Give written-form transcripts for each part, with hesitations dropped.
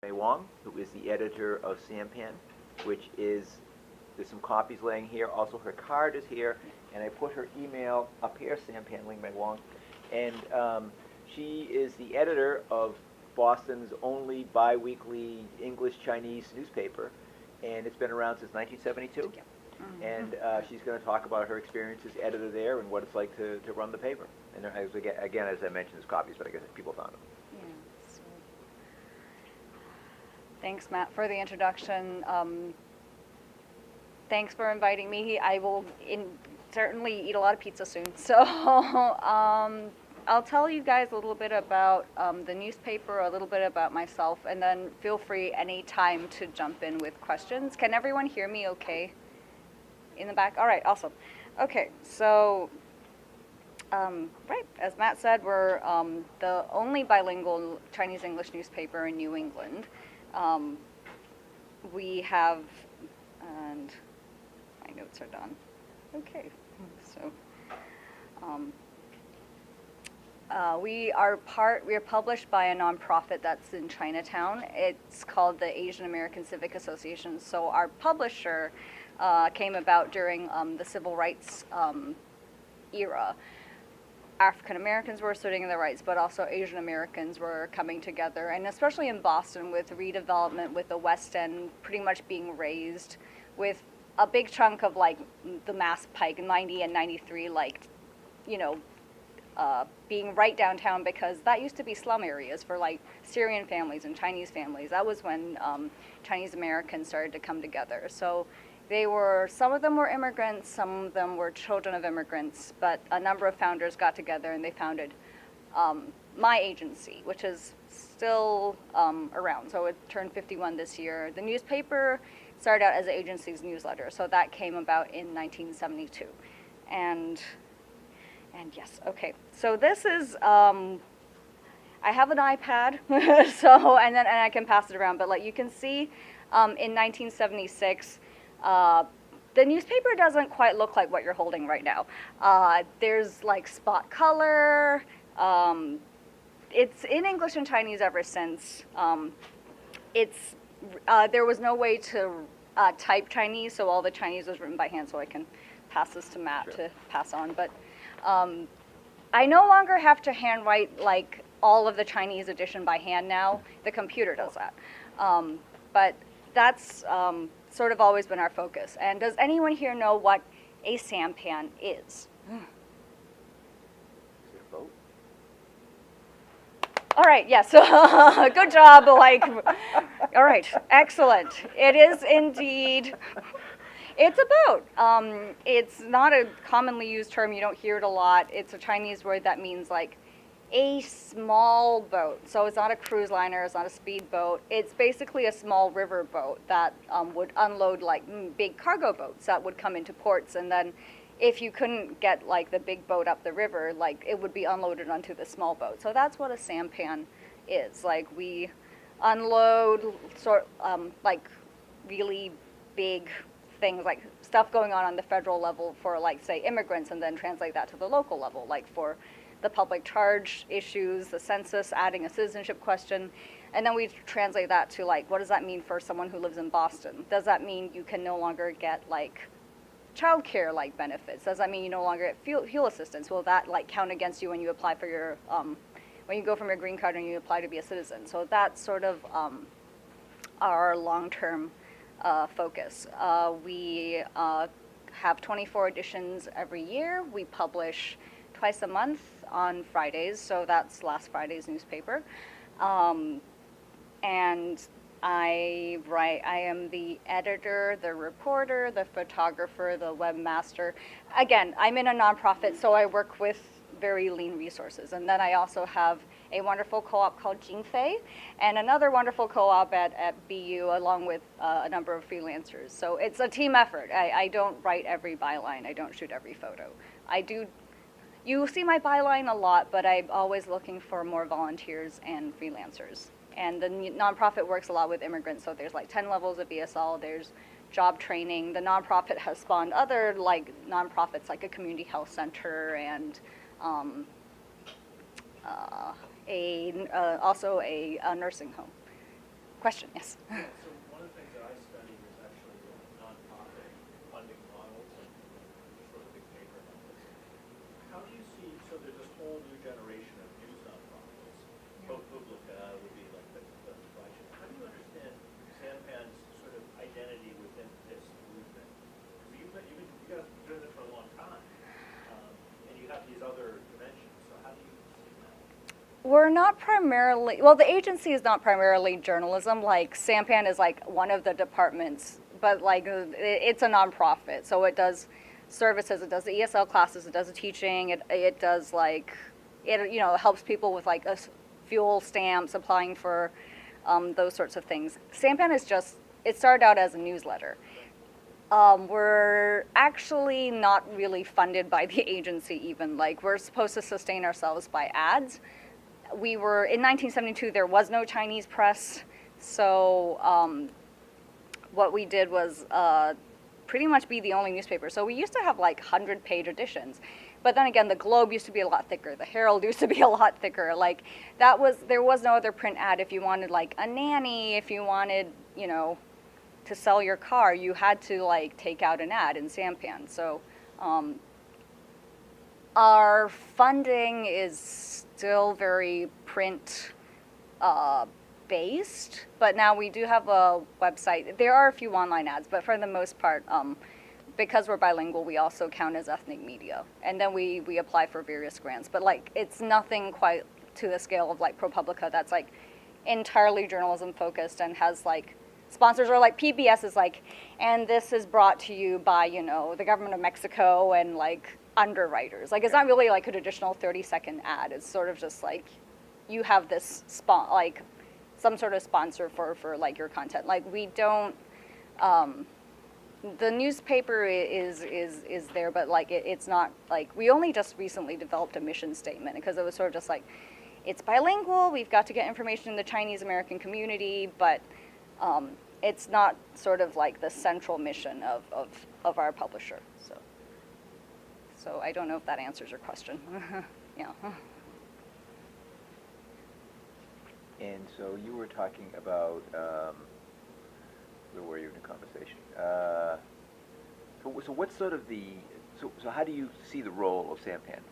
Mei Wong, who is the editor of Sampan, which is, there's some copies laying here. Also, her card is here, and I put her email up here, Sampan Ling Mei Wong. And she is the editor of Boston's only bi-weekly English-Chinese newspaper, and it's been around since 1972. And she's going to talk about her experience as editor there and what it's like to run the paper. And again, as I mentioned, there's copies, but I guess people found them. Thanks, Matt, for the introduction. Thanks for inviting me. I will certainly eat a lot of pizza soon. So I'll tell you guys a little bit about the newspaper, a little bit about myself, and then feel free any time to jump in with questions. Can everyone hear me okay in the back? All right, awesome. Okay, so right, as Matt said, we're the only bilingual Chinese-English newspaper in New England. We have, and my notes are done. Okay, so we are published by a nonprofit that's in Chinatown. It's called the Asian American Civic Association. So our publisher came about during the civil rights era. African Americans were asserting their rights, but also Asian Americans were coming together, and especially in Boston with redevelopment, with the West End pretty much being razed, with a big chunk of like the Mass Pike 90 and 93, like, you know, being right downtown, because that used to be slum areas for like Syrian families and Chinese families. That was when Chinese Americans started to come together. So some of them were immigrants, some of them were children of immigrants, but a number of founders got together and they founded my agency, which is still around. So it turned 51 this year. The newspaper started out as the agency's newsletter, so that came about in 1972. And yes, okay. So this is, I have an iPad, so and I can pass it around, but like you can see, in 1976. The newspaper doesn't quite look like what you're holding right now. There's like spot color. It's in English and Chinese ever since. There was no way to type Chinese, so all the Chinese was written by hand, so I can pass this to Matt to pass on. But I no longer have to handwrite like all of the Chinese edition by hand now. The computer does that. But that's sort of always been our focus. And does anyone here know what a sampan is? Is it a boat? All right, yes, good job, like, all right, excellent. It is indeed, it's a boat. It's not a commonly used term, you don't hear it a lot. It's a Chinese word that means like a small boat. So it's not a cruise liner, it's not a speedboat. It's basically a small river boat that would unload like big cargo boats that would come into ports, and then if you couldn't get like the big boat up the river, like it would be unloaded onto the small boat. So that's what a sampan is. Like we unload like really big things, like stuff going on the federal level for like say immigrants, and then translate that to the local level, like for the public charge issues, the census, adding a citizenship question, and then we translate that to like, what does that mean for someone who lives in Boston? Does that mean you can no longer get like childcare like benefits? Does that mean you no longer get fuel assistance? Will that like count against you when you apply for your, when you go from your green card and you apply to be a citizen? So that's sort of our long-term focus. We have 24 editions every year. We publish twice a month on Fridays, so that's last Friday's newspaper. And I am the editor, the reporter, the photographer, the webmaster. Again, I'm in a nonprofit, so I work with very lean resources. And then I also have a wonderful co-op called Jingfei, and another wonderful co-op at BU, along with a number of freelancers. So it's a team effort. I don't write every byline. I don't shoot every photo. You see my byline a lot, but I'm always looking for more volunteers and freelancers. And the nonprofit works a lot with immigrants, so there's like 10 levels of ESL, there's job training. The nonprofit has spawned other like nonprofits, like a community health center and also a nursing home. question, yes. Yeah, so one of the things that I study is actually nonprofit funding models, and sort of a big paper about this. How do you see, so there's this whole new generation of news nonprofits. Publica would be like the flagship. How do you understand Sampan's sort of identity within this movement? Because you guys have been doing it for a long time, and you have these other dimensions. So how do you see that? We're not primarily, well, the agency is not primarily journalism. Like, Sampan is like one of the departments, but like it's a nonprofit. So it does services, it does the ESL classes, it does the teaching, it does like, it, you know, helps people with like fuel stamps, applying for those sorts of things. Sampan is just, it started out as a newsletter. We're actually not really funded by the agency even. Like, we're supposed to sustain ourselves by ads. We were, in 1972, there was no Chinese press, so what we did was pretty much be the only newspaper. So we used to have like 100-page editions. But then again, the Globe used to be a lot thicker. The Herald used to be a lot thicker. Like, there was no other print ad. If you wanted like a nanny, if you wanted, you know, to sell your car, you had to like take out an ad in Sampan. So our funding is still very print based, but now we do have a website. There are a few online ads, but for the most part, because we're bilingual, we also count as ethnic media. And then we apply for various grants. But like, it's nothing quite to the scale of like ProPublica that's like entirely journalism focused and has like sponsors, or like PBS is like, and this is brought to you by, you know, the government of Mexico and like underwriters. Like, it's not really like a traditional 30-second ad. It's sort of just like, you have this like some sort of sponsor for like your content. Like, we don't, the newspaper is there, but like it's not like, we only just recently developed a mission statement because it was sort of just like, it's bilingual, we've got to get information in the Chinese American community, but it's not sort of like the central mission of our publisher. So I don't know if that answers your question. Yeah. And so you were talking about, where were you in the conversation? So what's sort of the, so how do you see the role of Sampan?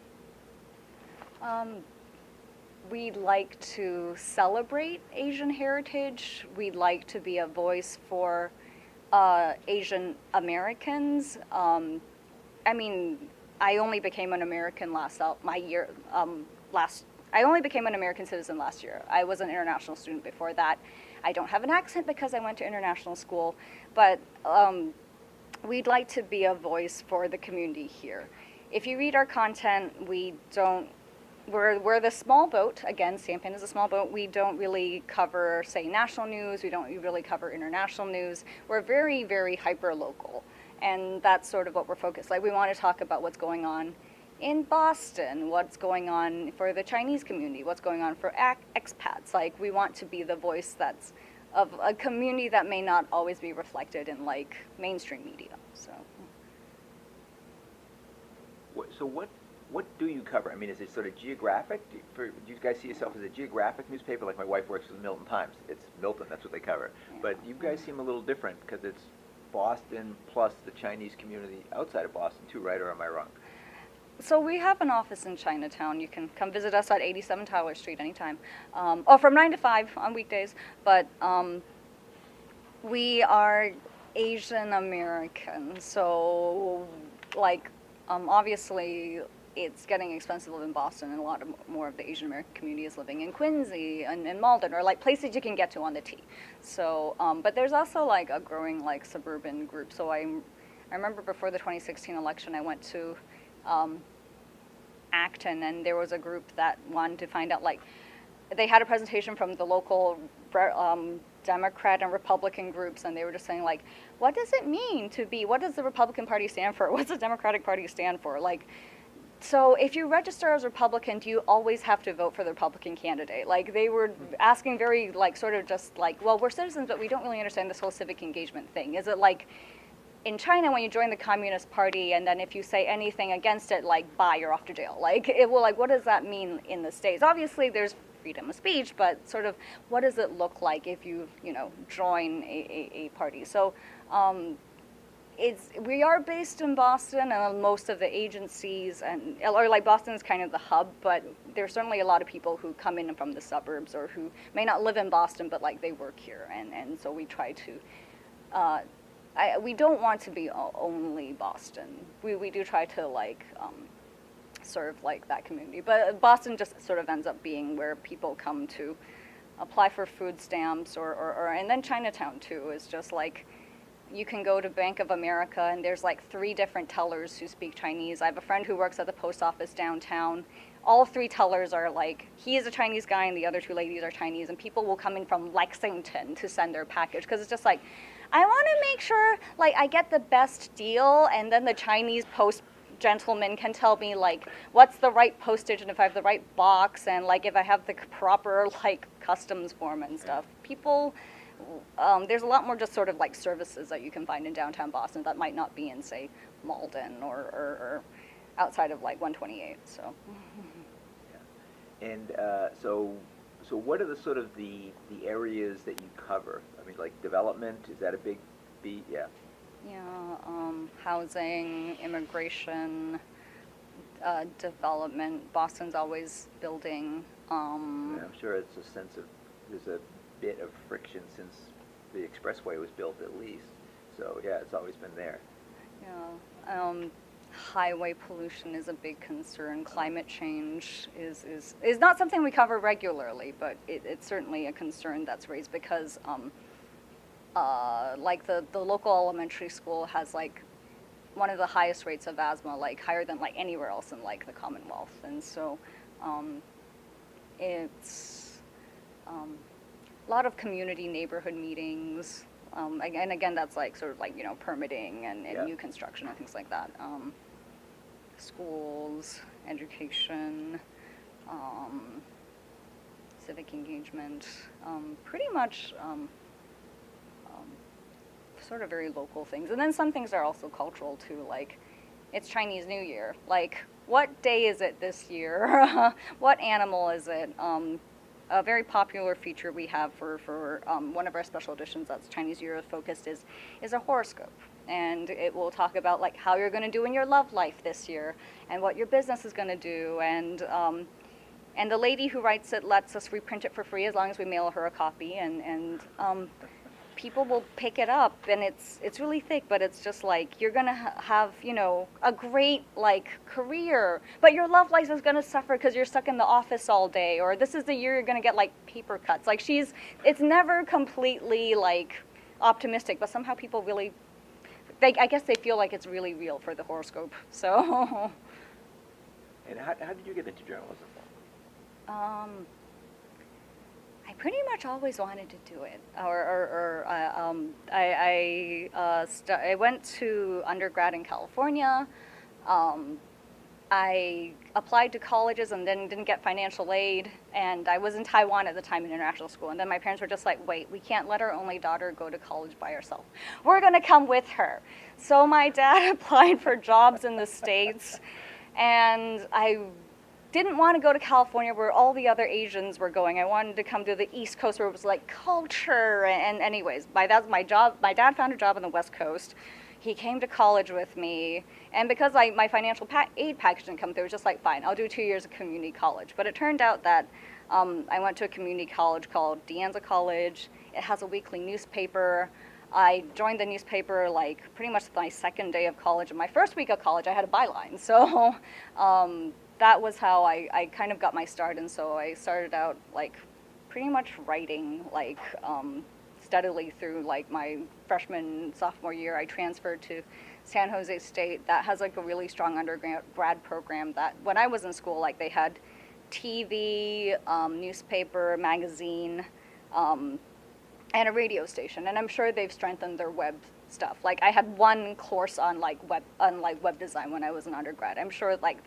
We'd like to celebrate Asian heritage. We'd like to be a voice for Asian Americans. I mean, I only became an American I only became an American citizen last year. I was an international student before that. I don't have an accent because I went to international school, but we'd like to be a voice for the community here. If you read our content, we're the small boat. Again, Sampan is a small boat. We don't really cover, say, national news. We don't really cover international news. We're very, very hyper-local, and that's sort of what we're focused. Like, we want to talk about what's going on in Boston, what's going on for the Chinese community, what's going on for expats. Like, we want to be the voice that's of a community that may not always be reflected in like mainstream media. So. So what do you cover? I mean, is it sort of geographic? Do you guys see yourself as a geographic newspaper? Like, my wife works with the Milton Times. It's Milton, that's what they cover. Yeah. But you guys seem a little different because it's Boston plus the Chinese community outside of Boston too, right? Or am I wrong? So we have an office in Chinatown. You can come visit us at 87 Tyler Street anytime, or from 9 to 5 on weekdays. But we are Asian American, so like obviously it's getting expensive to live in Boston, and a lot more of the Asian American community is living in Quincy and in Malden, or like places you can get to on the T. So, but there's also like a growing like suburban group. So I remember before the 2016 election, I went to Acton, and there was a group that wanted to find out, like, they had a presentation from the local Democrat and Republican groups, and they were just saying, like, what does it mean to be, what does the Republican Party stand for? What's the Democratic Party stand for? Like, so if you register as Republican, do you always have to vote for the Republican candidate? Like, they were asking very, like, sort of just like, well, we're citizens, but we don't really understand this whole civic engagement thing. Is it like in China, when you join the Communist Party, and then if you say anything against it, like, bye, you're off to jail. Like, it will, like, what does that mean in the States? Obviously, there's freedom of speech, but sort of what does it look like if you join a party. So we are based in Boston, and most of the agencies or like Boston is kind of the hub, but there's certainly a lot of people who come in from the suburbs or who may not live in Boston, but like they work here, and so we try to. We don't want to be only Boston. We do try to like serve like that community, but Boston just sort of ends up being where people come to apply for food stamps or and then Chinatown too is just like. You can go to Bank of America, and there's like 3 different tellers who speak Chinese. I have a friend who works at the post office downtown. All 3 tellers are like, he is a Chinese guy, and the other 2 ladies are Chinese, and people will come in from Lexington to send their package, because it's just like, I want to make sure like I get the best deal, and then the Chinese post gentleman can tell me like what's the right postage and if I have the right box and like if I have the proper like customs form and stuff. People. There's a lot more just sort of like services that you can find in downtown Boston that might not be in, say, Malden or outside of like 128. So. Yeah. And so what are the sort of the areas that you cover? I mean, like development, is that a big beat? Yeah. Yeah, housing, immigration, development. Boston's always building. Yeah, I'm sure it's a sense of there's a bit of friction since the expressway was built at least. So yeah, it's always been there. Yeah. Highway pollution is a big concern. Climate change is not something we cover regularly, but it's certainly a concern that's raised because like the local elementary school has like one of the highest rates of asthma, like higher than like anywhere else in like the Commonwealth. And so it's a lot of community neighborhood meetings, and again, that's like sort of like permitting and Yeah. new construction and things like that. Schools, education, civic engagement, pretty much sort of very local things. And then some things are also cultural too, like it's Chinese New Year. Like, what day is it this year? What animal is it? A very popular feature we have for one of our special editions that's Chinese New Year focused is a horoscope. And it will talk about like how you're going to do in your love life this year and what your business is going to do. And the lady who writes it lets us reprint it for free as long as we mail her a copy. And people will pick it up, and it's really thick, but it's just like you're gonna have a great like career, but your love life is gonna suffer because you're stuck in the office all day, or this is the year you're gonna get like paper cuts. Like it's never completely like optimistic, but somehow people really, I guess they feel like it's really real for the horoscope. So. And how did you get into journalism? I pretty much always wanted to do it. I went to undergrad in California. I applied to colleges and then didn't get financial aid. And I was in Taiwan at the time in international school. And then my parents were just like, wait, we can't let our only daughter go to college by herself. We're going to come with her. So my dad applied for jobs in the States. And I didn't want to go to California where all the other Asians were going. I wanted to come to the East Coast where it was like culture. And anyways, that's my job. My dad found a job on the West Coast. He came to college with me. And because my financial aid package didn't come through, it was just like, fine, I'll do 2 years of community college. But it turned out that I went to a community college called De Anza College. It has a weekly newspaper. I joined the newspaper like pretty much my second day of college. And my first week of college, I had a byline. So that was how I kind of got my start. And so I started out like pretty much writing like steadily through like my freshman, sophomore year. I transferred to San Jose State. That has like a really strong undergrad program that when I was in school, like they had TV, newspaper, magazine, and a radio station. And I'm sure they've strengthened their web stuff. Like I had one course on web design when I was an undergrad. I'm sure like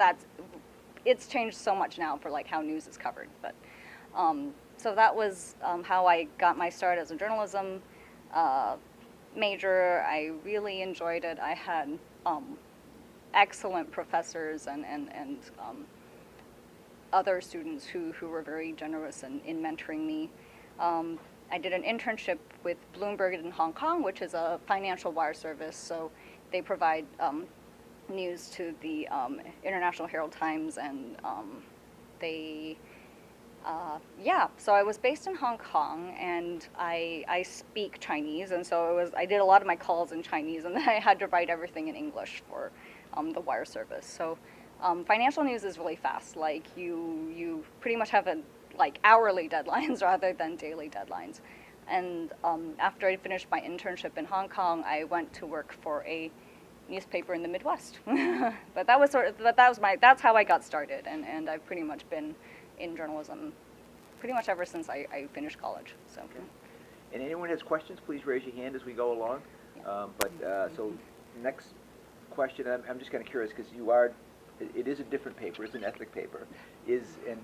it's changed so much now for like how news is covered. But so that was how I got my start as a journalism major. I really enjoyed it. I had excellent professors and other students who were very generous in mentoring me. I did an internship with Bloomberg in Hong Kong, which is a financial wire service. So they provide news to the International Herald Times, and they, so I was based in Hong Kong, and I speak Chinese, and so I did a lot of my calls in Chinese, and then I had to write everything in English for the wire service. So financial news is really fast. Like you pretty much have like hourly deadlines rather than daily deadlines. And after I finished my internship in Hong Kong, I went to work for a newspaper in the Midwest. But that's how I got started, and I've pretty much been in journalism pretty much ever since I finished college. So. Okay. And anyone has questions, please raise your hand as we go along. Yeah. So next question, I'm just kind of curious, because it is a different paper, it's an ethnic paper, and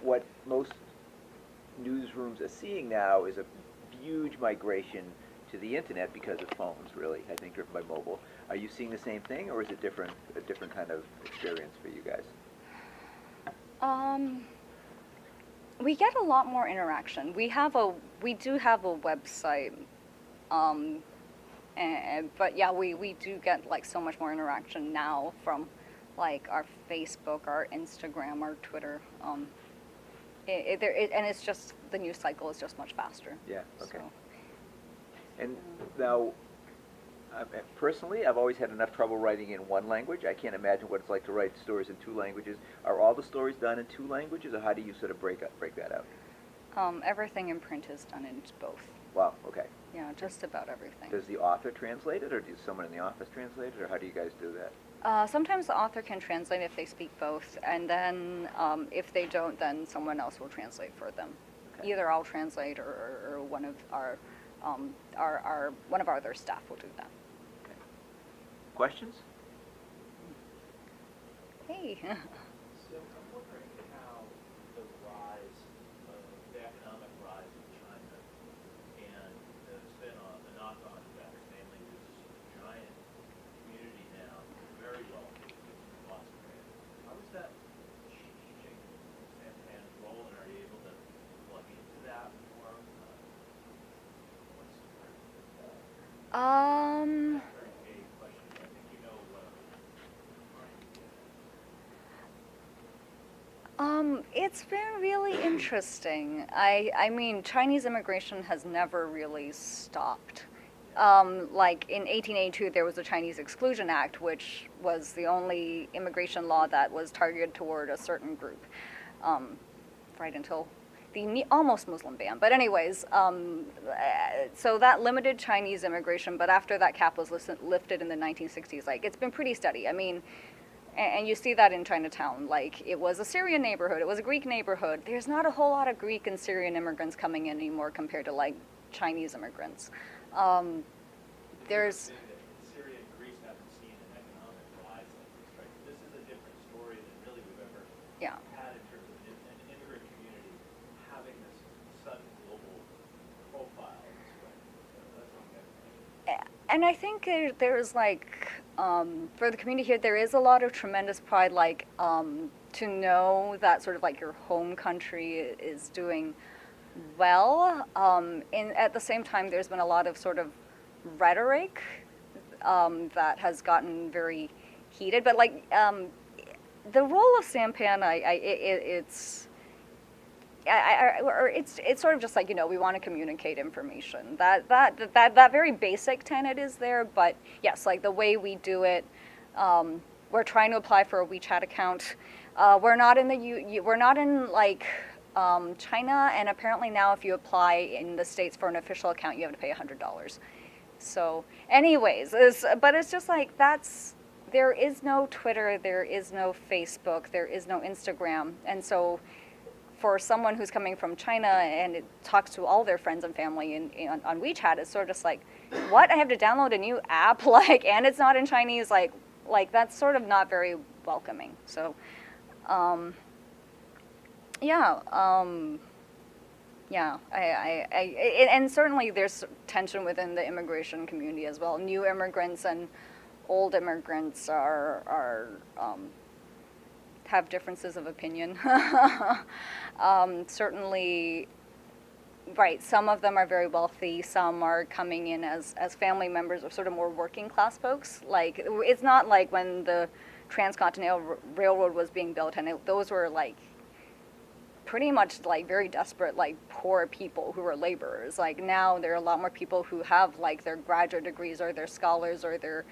what most newsrooms are seeing now is a huge migration to the internet because of phones, really, I think driven by mobile. Are you seeing the same thing, or is it a different kind of experience for you guys? We get a lot more interaction. We do have a website, but yeah, we do get like so much more interaction now from like our Facebook, our Instagram, our Twitter. And it's just, the news cycle is just much faster. Yeah, okay. So. And now, personally, I've always had enough trouble writing in one language. I can't imagine what it's like to write stories in two languages. Are all the stories done in two languages, or how do you sort of break that out? Everything in print is done in both. Wow, okay. Yeah, just about everything. Does the author translate it, or does someone in the office translate it, or how do you guys do that? Sometimes the author can translate if they speak both, and then if they don't, then someone else will translate for them. Okay. Either I'll translate, or one of our other staff will do that. Okay. Questions? Hey. So I'm wondering how the economic rise in China, and there's been a knock-on effect, namely this giant community now, very wealthy, with lots of grant. How is that changing Sampan's role, and are you able to plug into that more? What's very vague question, but I think you know what I'm trying to get at. It's been really interesting. I mean, Chinese immigration has never really stopped. Like in 1882, there was the Chinese Exclusion Act, which was the only immigration law that was targeted toward a certain group, right until the almost Muslim ban. But anyways, so that limited Chinese immigration, but after that cap was lifted in the 1960s, like, it's been pretty steady. I mean, and you see that in Chinatown. Like, it was a Syrian neighborhood, it was a Greek neighborhood. There's not a whole lot of Greek and Syrian immigrants coming in anymore compared to, like, Chinese immigrants. There's... Syria and Greece haven't seen an economic rise like this, right? This is a different story than really we've ever had in terms of an immigrant community having this sudden global profile this way. So that's okay. And I think there's like, for the community here, there is a lot of tremendous pride, like, to know that sort of like your home country is doing well. At the same time, there's been a lot of sort of rhetoric that has gotten very heated. But like, the role of Sampan, it's sort of just like, you know, we want to communicate information. That very basic tenet is there, but yes, like the way we do it, we're trying to apply for a WeChat account. We're not in like China, and apparently now if you apply in the States for an official account, you have to pay $100. So, anyways, but it's just like there is no Twitter, there is no Facebook, there is no Instagram, and so for someone who's coming from China and it talks to all their friends and family on WeChat, it's sort of just like, what? I have to download a new app, like, and it's not in Chinese, like that's sort of not very welcoming. So, and certainly there's tension within the immigration community as well. New immigrants and old immigrants have differences of opinion. Certainly, right, some of them are very wealthy, some are coming in as family members of sort of more working class folks. Like, it's not like when the Transcontinental Railroad was being built, and those were like pretty much like very desperate, like poor people who were laborers. Like now there are a lot more people who have like their graduate degrees or their scholars or their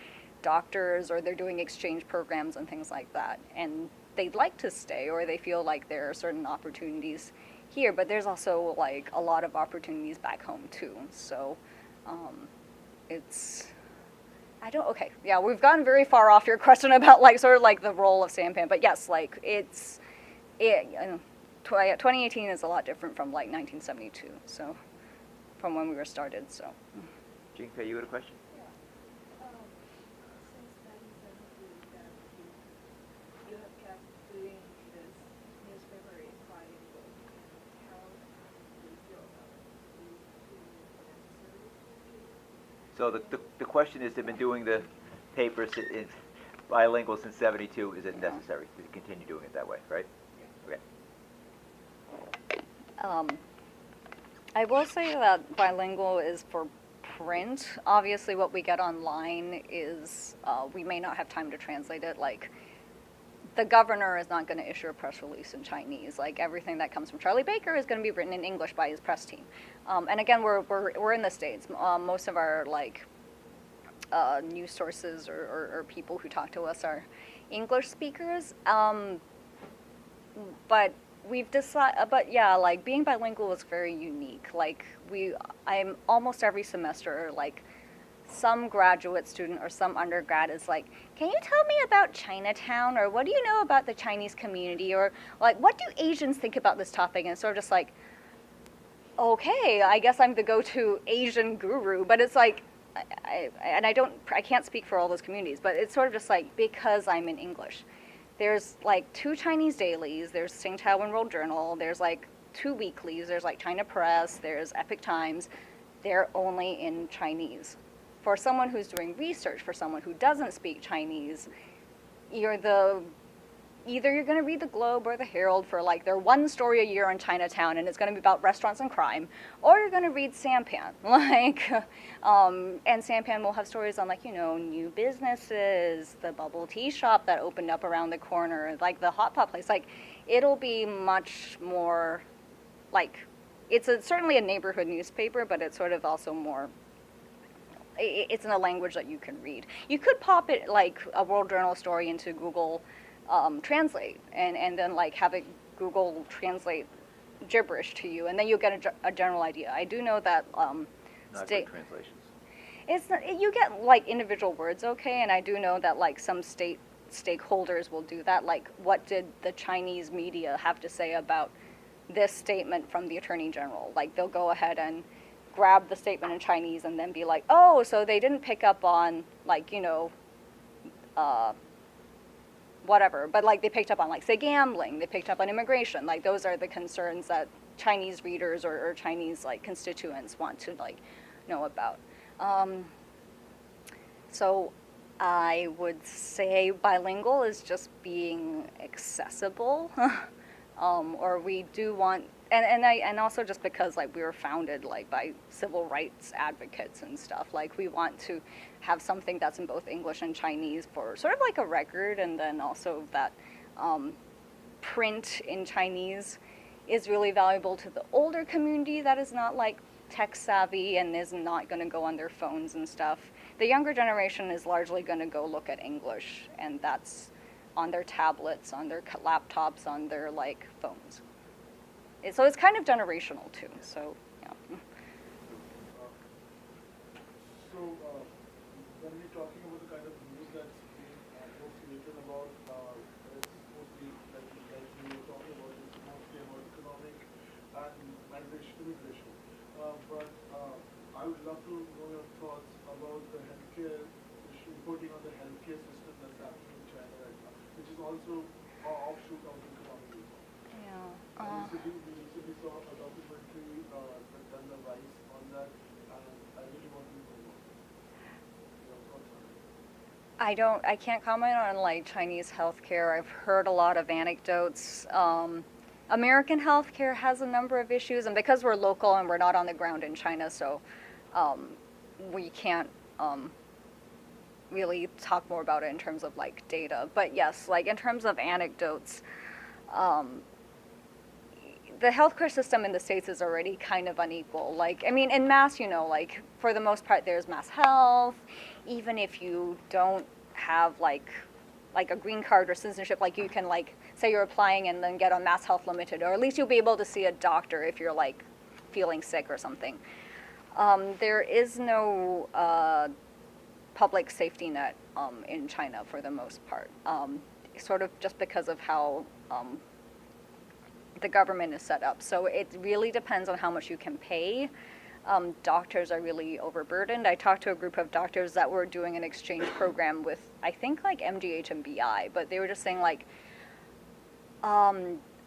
doctors or they're doing exchange programs and things like that. And they'd like to stay or they feel like there are certain opportunities here, but there's also like a lot of opportunities back home too. So it's, I don't, okay, yeah, we've gotten very far off your question about like sort of like the role of Sampan, but yes, like it's, 2018 is a lot different from like 1972, so from when we were started, so. Jinka, you got a question? Since 1972 that you have kept doing this newspaper in bilingual, how do you feel about it? Do you feel necessary? So the question is, they've been doing the papers in bilingual since '72. Is it necessary to continue doing it that way, right? Okay. I will say that bilingual is for print. Obviously, what we get online is we may not have time to translate it. Like, the governor is not going to issue a press release in Chinese. Like, everything that comes from Charlie Baker is going to be written in English by his press team. And again, we're in the States. Most of our like news sources or people who talk to us are English speakers. But we've decided, but yeah, like being bilingual is very unique. Like I'm almost every semester, like some graduate student or some undergrad is like, can you tell me about Chinatown? Or what do you know about the Chinese community? Or like, what do Asians think about this topic? And it's sort of just like, okay, I guess I'm the go-to Asian guru, but it's like, I can't speak for all those communities, but it's sort of just like, because I'm in English. There's like 2 Chinese dailies, there's Singtao World Journal, there's like 2 weeklies, there's like China Press, there's Epic Times. They're only in Chinese. For someone who's doing research, for someone who doesn't speak Chinese, either you're going to read the Globe or the Herald for like their one story a year on Chinatown and it's going to be about restaurants and crime, or you're going to read Sampan, like, and Sampan will have stories on like, new businesses, the bubble tea shop that opened up around the corner, like the hot pot place. Like, it'll be much more like, certainly a neighborhood newspaper, but it's sort of also more, it's in a language that you can read. You could pop it like a World Journal story into Google Translate and then like have it Google Translate gibberish to you, and then you'll get a general idea. I do know that Not good translations. it's not, you get like individual words okay, and I do know that like some state stakeholders will do that. Like, what did the Chinese media have to say about this statement from the Attorney General? Like, they'll go ahead and grab the statement in Chinese and then be like, oh, so they didn't pick up on like whatever, but like they picked up on like say gambling, they picked up on immigration. Like, those are the concerns that Chinese readers or Chinese like constituents want to like know about. So I would say bilingual is just being accessible, or we do want, and also just because like we were founded like by civil rights advocates and stuff, like we want to have something that's in both English and Chinese for sort of like a record, and then also that print in Chinese is really valuable to the older community that is not like tech savvy and is not going to go on their phones and stuff. The younger generation is largely going to go look at English, and that's on their tablets, on their laptops, on their like phones. So it's kind of generational too. So yeah. So when we're talking about the kind of news that's being mostly written about, it's mostly like we were talking about, it's mostly about economic and immigration. But I would love to know your thoughts about the healthcare issue, reporting on the healthcare system that's happening in China right now, which is also an offshoot of the economy. Yeah. We recently saw a documentary that done the Vice on that, and I really want to know your thoughts on it. I can't comment on like Chinese healthcare. I've heard a lot of anecdotes. American healthcare has a number of issues, and because we're local and we're not on the ground in China, so um, we can't really talk more about it in terms of like data. But yes, like in terms of anecdotes, um, the healthcare system in the States is already kind of unequal. Like, I mean, in Mass, like for the most part, there's Mass Health. Even if you don't have like a green card or citizenship, like you can like say you're applying and then get on Mass Health Limited, or at least you'll be able to see a doctor if you're like feeling sick or something. There is no public safety net in China for the most part, sort of just because of how the government is set up. So it really depends on how much you can pay. Doctors are really overburdened. I talked to a group of doctors that were doing an exchange program with, I think, like MGH and BI, but they were just saying, like,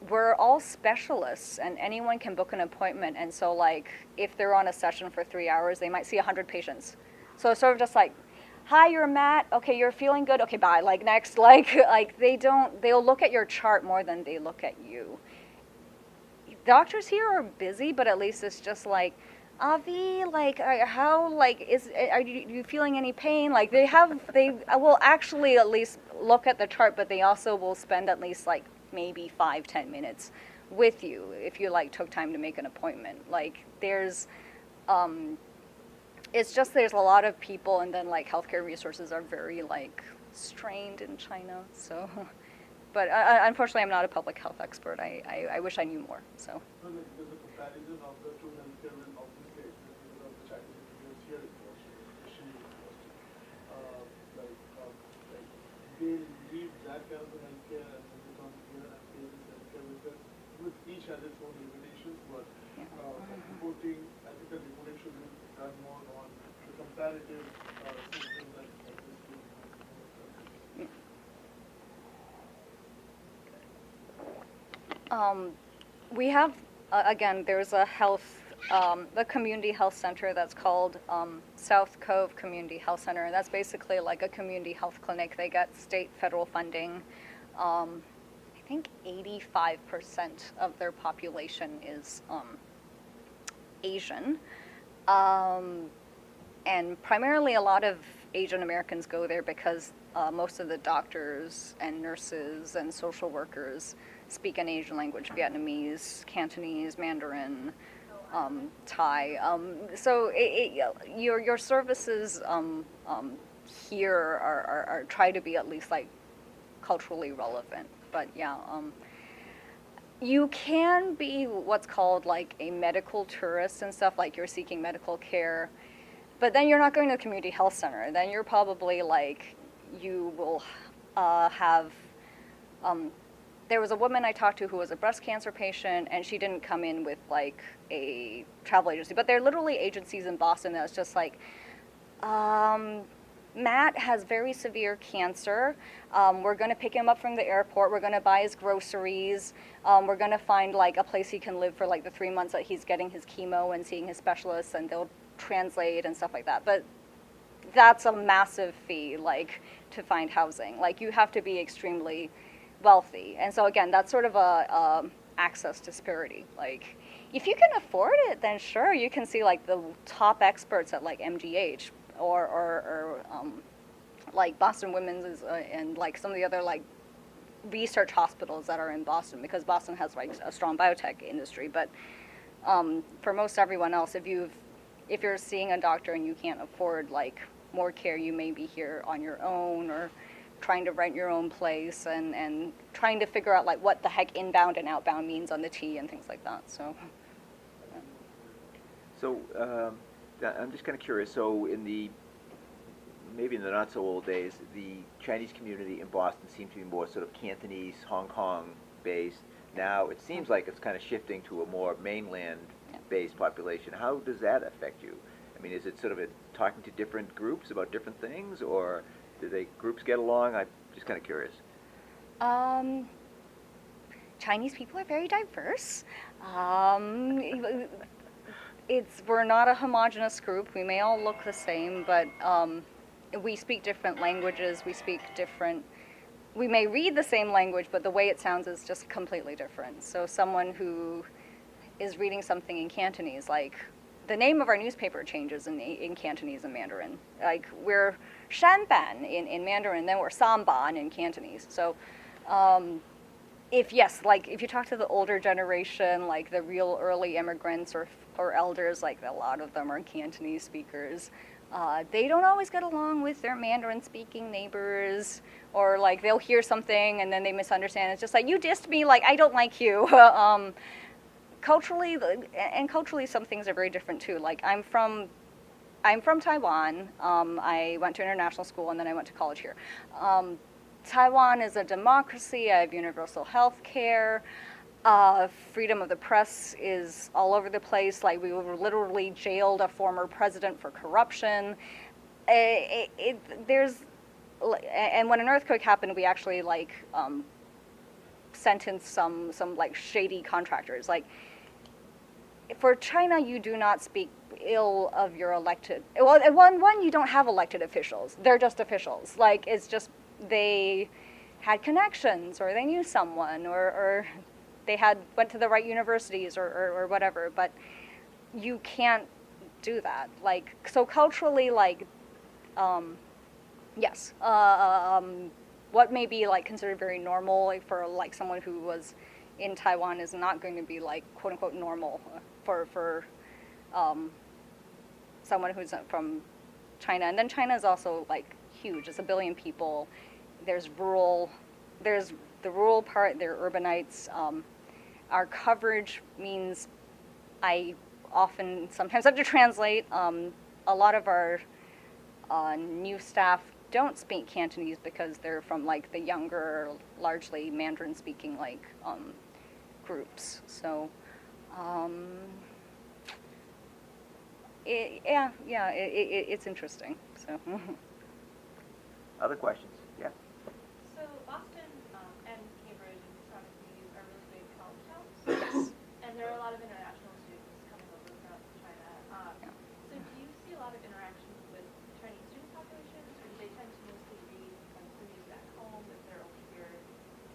we're all specialists and anyone can book an appointment. And so, like, if they're on a session for 3 hours, they might see 100 patients. So it's sort of just like, hi, you're Matt. Okay, you're feeling good. Okay, bye. Like, next. Like they'll look at your chart more than they look at you. Doctors here are busy, but at least it's just like, Avi, like, how, like, are you feeling any pain? Like, they will actually at least look at the chart, but they also will spend at least, like, maybe 5-10 minutes with you if you, like, took time to make an appointment. Like, it's just there's a lot of people, and then, like, healthcare resources are very, like, strained in China, so. But unfortunately, I'm not a public health expert. I wish I knew more, so. So there's a comparison of the two healthcare will obviously exist because of the Chinese experience here in Boston, especially in Boston. Like they need that kind of a healthcare and then they come here and pay this healthcare with each has its own limitations, but reporting, I think the reporting should be done more on the comparative systems that exist in most countries. We have, again, there's a the community health center that's called South Cove Community Health Center, and that's basically like a community health clinic. They get state, federal funding. I think 85% of their population is Asian. And primarily a lot of Asian Americans go there because most of the doctors and nurses and social workers speak an Asian language: Vietnamese, Cantonese, Mandarin, Thai. So your services here are try to be at least like culturally relevant. But yeah, you can be what's called like a medical tourist and stuff, like you're seeking medical care, but then you're not going to a community health center. Then you're probably like, you will have, there was a woman I talked to who was a breast cancer patient, and she didn't come in with like a travel agency, but there are literally agencies in Boston that's just like, Matt has very severe cancer. We're going to pick him up from the airport. We're going to buy his groceries. We're going to find like a place he can live for like the 3 months that he's getting his chemo and seeing his specialists, and they'll translate and stuff like that. But that's a massive fee, like, to find housing. Like, you have to be extremely wealthy. And so again, that's sort of a access disparity. Like, if you can afford it, then sure, you can see like the top experts at like MGH or like Boston Women's and like some of the other like research hospitals that are in Boston, because Boston has like a strong biotech industry. But for most everyone else, if you're seeing a doctor and you can't afford like more care, you may be here on your own or trying to rent your own place and trying to figure out like what the heck inbound and outbound means on the T and things like that. So. So I'm just kind of curious. So maybe in the not so old days, the Chinese community in Boston seemed to be more sort of Cantonese, Hong Kong based. Now it seems like it's kind of shifting to a more mainland based population. How does that affect you? I mean, is it sort of talking to different groups about different things, or do groups get along? I'm just kind of curious. Chinese people are very diverse. We're not a homogenous group. We may all look the same, but we speak different languages, we may read the same language, but the way it sounds is just completely different. So someone who is reading something in Cantonese, like the name of our newspaper changes in Cantonese and Mandarin. Like we're Sampan in Mandarin, then we're Sampan in Cantonese. So if you talk to the older generation, like the real early immigrants or elders, like a lot of them are Cantonese speakers. They don't always get along with their Mandarin-speaking neighbors, or like they'll hear something and then they misunderstand. It's just like, you dissed me, like I don't like you. Culturally, some things are very different too. Like I'm from Taiwan. I went to international school and then I went to college here. Taiwan is a democracy. I have universal health care. Freedom of the press is all over the place. Like we literally jailed a former president for corruption. And when an earthquake happened, we actually sentenced some like shady contractors. Like for China, you do not speak ill of your elected. Well, one, you don't have elected officials. They're just officials. Like it's just they had connections, or they knew someone, or they went to the right universities, or whatever. But you can't do that. Like so culturally, like yes, what may be like considered very normal for like someone who was in Taiwan is not going to be like quote unquote normal for someone who's from China. And then China is also like huge. It's 1 billion people. There's the rural part, there are urbanites. Our coverage means I sometimes have to translate. A lot of our new staff don't speak Cantonese because they're from like the younger, largely Mandarin speaking like groups. So it's interesting. So Other questions? Yeah. So Boston and Cambridge and surrounding communities are really big college towns. yes. And there are a lot of international students coming over from China. So do you see a lot of interactions with Chinese student populations, or do they tend to mostly read the news back home if they're over here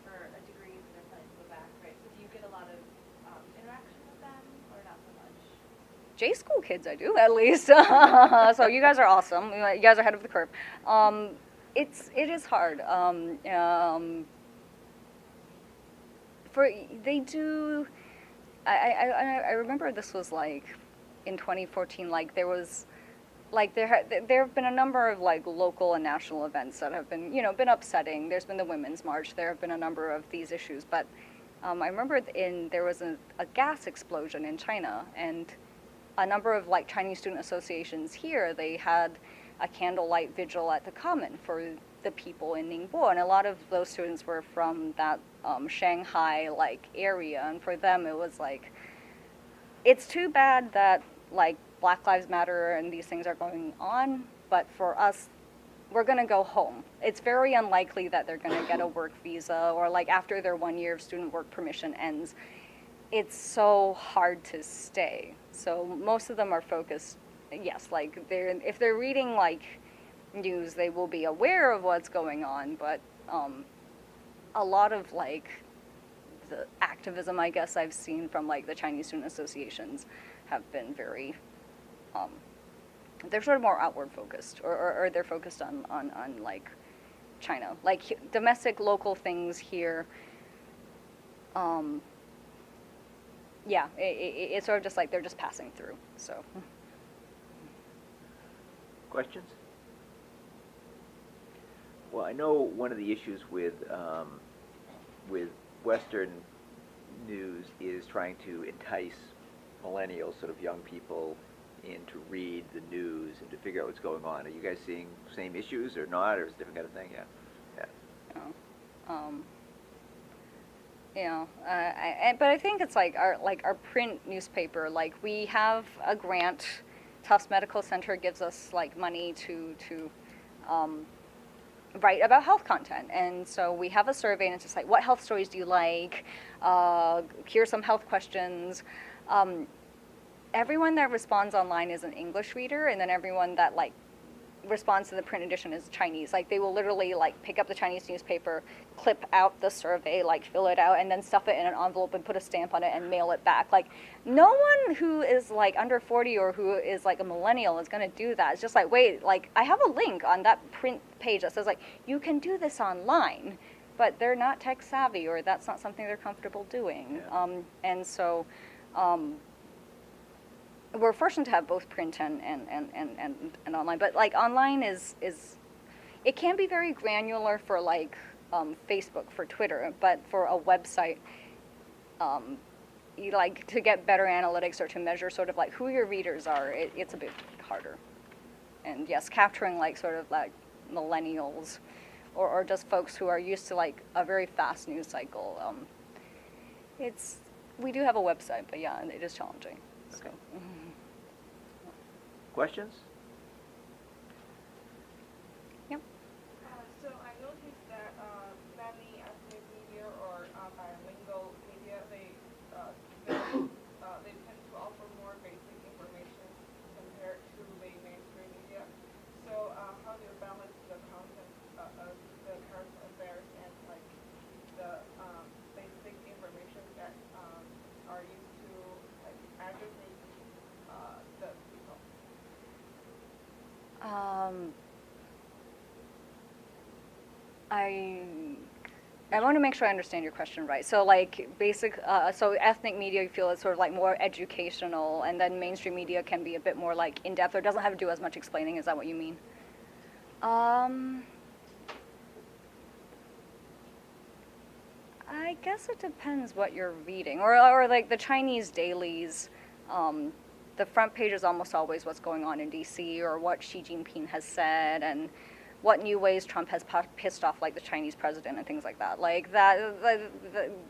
for a degree and they're planning to go back, right? So do you get a lot of interaction with them, or not so much? J school kids, I do at least. So you guys are awesome. You guys are ahead of the curve. It is hard. I remember this was like in 2014. Like there have been a number of like local and national events that have been been upsetting. There's been the Women's March. There have been a number of these issues, but I remember there was a gas explosion in China, and a number of like Chinese student associations here, they had a candlelight vigil at the Common for the people in Ningbo, and a lot of those students were from that Shanghai like area, and for them it was like, it's too bad that like Black Lives Matter and these things are going on, but for us, we're gonna go home. It's very unlikely that they're gonna get a work visa, or like after their 1 year of student work permission ends, it's so hard to stay. So most of them are focused, yes, like if they're reading like news, they will be aware of what's going on, but a lot of like the activism, I guess, I've seen from like the Chinese student associations have been very, they're sort of more outward focused, or they're focused on like China, like domestic local things here. Yeah, it's sort of just like they're just passing through. So. Questions? Well, I know one of the issues with Western news is trying to entice millennials, sort of young people, in to read the news and to figure out what's going on. Are you guys seeing the same issues or not, or is it a different kind of thing? Yeah. But I think it's like our print newspaper. Like we have a grant. Tufts Medical Center gives us like money to write about health content, and so we have a survey, and it's just like, what health stories do you like? Here's some health questions. Everyone that responds online is an English reader, and then everyone that like responds to the print edition is Chinese. Like they will literally like pick up the Chinese newspaper, clip out the survey, like fill it out, and then stuff it in an envelope and put a stamp on it and mail it back. Like no one who is like under 40 or who is like a millennial is gonna do that. It's just like, wait, like I have a link on that print page that says like you can do this online, but they're not tech savvy or that's not something they're comfortable doing. Yeah. And so. We're fortunate to have both print and online, but like online is it can be very granular for like Facebook, for Twitter, but for a website, you like to get better analytics or to measure sort of like who your readers are. It's a bit harder, and yes, capturing like sort of like millennials, or just folks who are used to like a very fast news cycle. We do have a website, but yeah, it is challenging. Okay. So. Questions? Yep. So I noticed that many ethnic media or bilingual media, they tend to offer more basic information compared to the mainstream media. So how do you balance the content of the current affairs and like the basic information that are used to like aggregate the people? I want to make sure I understand your question right. So like so ethnic media you feel is sort of like more educational, and then mainstream media can be a bit more like in depth or doesn't have to do as much explaining. Is that what you mean? I guess it depends what you're reading, or like the Chinese dailies. The front page is almost always what's going on in D.C. or what Xi Jinping has said and what new ways Trump has pissed off like the Chinese president and things like that. Like that.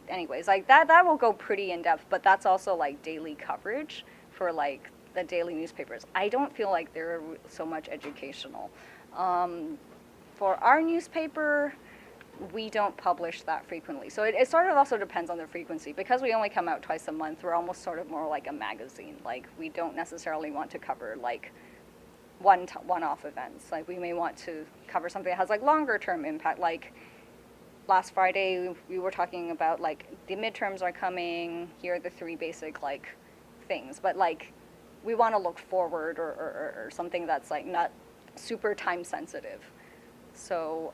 Anyways, like that will go pretty in depth, but that's also like daily coverage for like the daily newspapers. I don't feel like they're so much educational. For our newspaper, we don't publish that frequently. So it sort of also depends on the frequency. Because we only come out twice a month, we're almost sort of more like a magazine. Like we don't necessarily want to cover like one-off events. Like we may want to cover something that has like longer term impact. Like last Friday we were talking about like the midterms are coming, here are the 3 basic like things. But like we want to look forward or something that's like not super time sensitive. So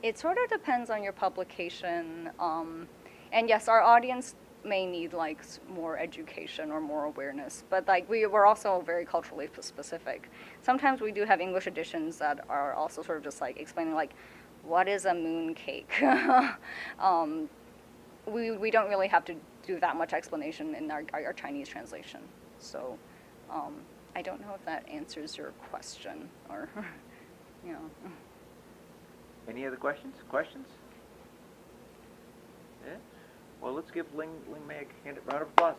it sort of depends on your publication. And yes, our audience may need like more education or more awareness, but like we're also very culturally specific. Sometimes we do have English editions that are also sort of just like explaining like what is a moon cake. We don't really have to do that much explanation in our Chinese translation. So I don't know if that answers your question or you know. Any other questions? Yeah? Well, let's give Ling Mei a round of applause.